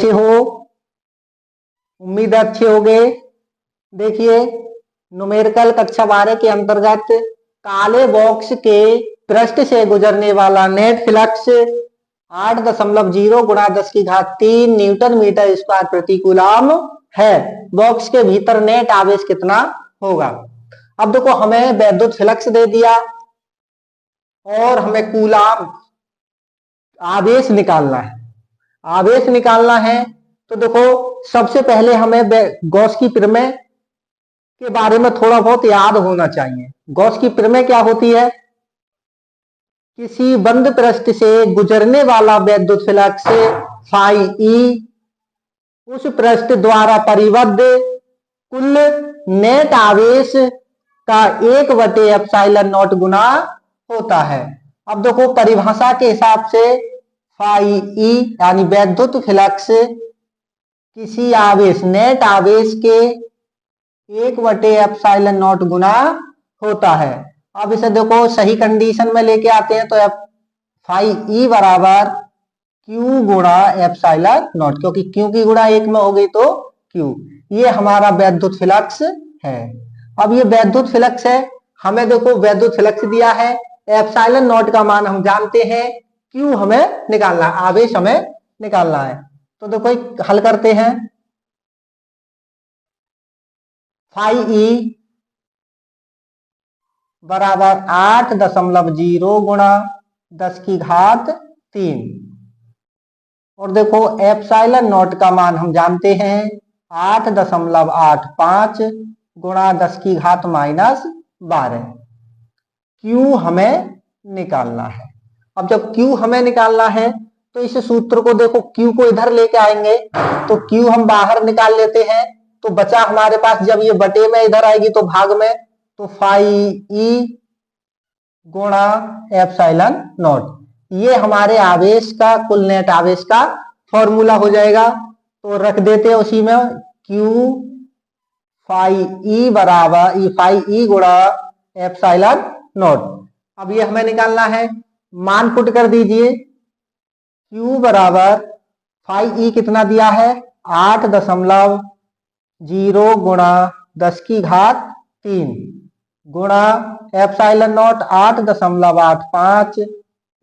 कैसे हो? उम्मीद है अच्छे हो गए। देखिए, न्यूमेरिकल कक्षा 12 के अंतर्गत काले बॉक्स के पृष्ठ से गुजरने वाला नेट फ्लक्स 8.0 गुणा 10⁻³ न्यूटन मीटर स्क्वायर प्रति कूलम है। बॉक्स के भीतर नेट आवेश कितना होगा? अब देखो, हमें वैद्युत फ्लक्स दे दिया और हमें कूलम आवेश निकालना है। आवेश निकालना है तो देखो, सबसे पहले हमें गॉस की प्रमेय के बारे में थोड़ा बहुत याद होना चाहिए। गॉस की प्रमेय क्या होती है? किसी बंद पृष्ठ से गुजरने वाला वैद्युत फ्लक्स फाई ई उस पृष्ठ द्वारा परिबद्ध कुल नेट आवेश का 1/ε0 गुना होता है। अब देखो, परिभाषा के हिसाब से फाई ई यानी वैद्युत फ्लक्स किसी आवेश नेट आवेश के 1/ε0 गुना होता है। अब इसे देखो सही कंडीशन में लेके आते हैं तो फाई ई बराबर Q गुणा ε0, क्योंकि Q की गुणा 1 में हो गई तो Q। ये हमारा वैद्युत फ्लक्स है। अब ये वैद्युत फ्लक्स है, हमें देखो वैद्युत फ्लक्स दिया है, ε0 का मान हम जानते हैं, Q हमें निकालना है, आवेश हमें निकालना है। तो देखो हल करते हैं। फाई ई बराबर 8.0 गुणा 10⁻³ और देखो ε0 का मान हम जानते हैं 8.85 गुणा 10⁻⁻12। Q हमें निकालना है। अब जब Q हमें निकालना है तो इस सूत्र को देखो, Q को इधर लेके आएंगे तो Q हम बाहर निकाल लेते हैं, तो बचा हमारे पास, जब ये बटे में इधर आएगी तो भाग में, तो फाई ई गुणा ε0, ये हमारे आवेश का, कुल नेट आवेश का फॉर्मूला हो जाएगा। तो रख देते हैं उसी में, Q फाई ई बराबर फाई ई गुणा ε0। अब ये हमें निकालना है, मान पुट कर दीजिए। Q बराबर फाई ई कितना दिया है? 8.0 गुणा 10⁻³ गुणा ε0 8.85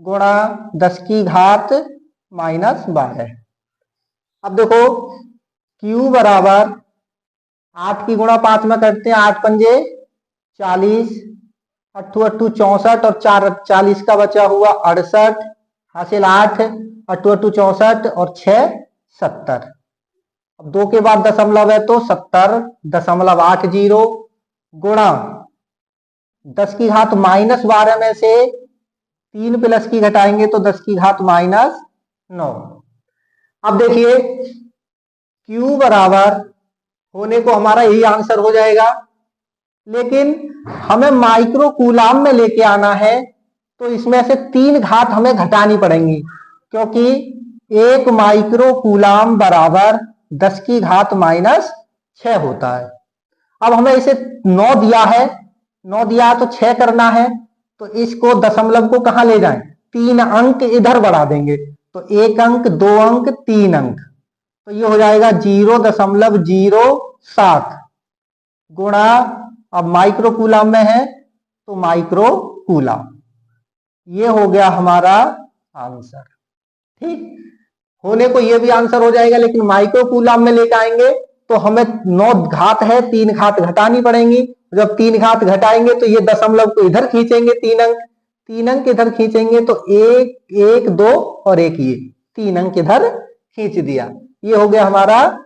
गुणा 10⁻⁻12। अब देखो, Q बराबर 8 की गुणा 5 में करते हैं, 8 पंजे 40, 8 8 64 और 4 40 का बचा हुआ 68, हासिल 8, 8 8 64 और 6 70। अब 2 के बाद दशमलव है तो 70.80 गुणा 10⁻⁻12 में से 3 प्लस की घटाएंगे तो 10⁻⁻9। अब देखिए, Q बराबर होने को हमारा यही आंसर हो जाएगा, लेकिन हमें माइक्रो कूलम में लेके आना है तो इसमें से 3 घात हमें घटानी पड़ेंगी, क्योंकि 1 माइक्रो कूलम बराबर 10⁻⁻6 होता है। अब हमें इसे 9 दिया है, 9 दिया है तो 6 करना है, तो इसको दशमलव को कहां ले जाएं? 3 अंक इधर बढ़ा देंगे, तो 1 अंक 2 अंक 3 अंक, तो ये हो जाएगा 0.07 गुणा, अब माइक्रो कूलम में है तो माइक्रो कूलम। ये हो गया हमारा आंसर। ठीक, होने को ये भी आंसर हो जाएगा, लेकिन माइक्रो कूलम में लेकर आएंगे तो हमें 9 घात है, 3 घात घटानी पड़ेंगी। जब 3 घात घटाएंगे तो ये दशमलव को इधर खींचेंगे, 3 अंक, 3 अंक इधर खींचेंगे तो 1 1 2 और 1 ये 3 अंक इधर खींच दिया। ये हो गया हमारा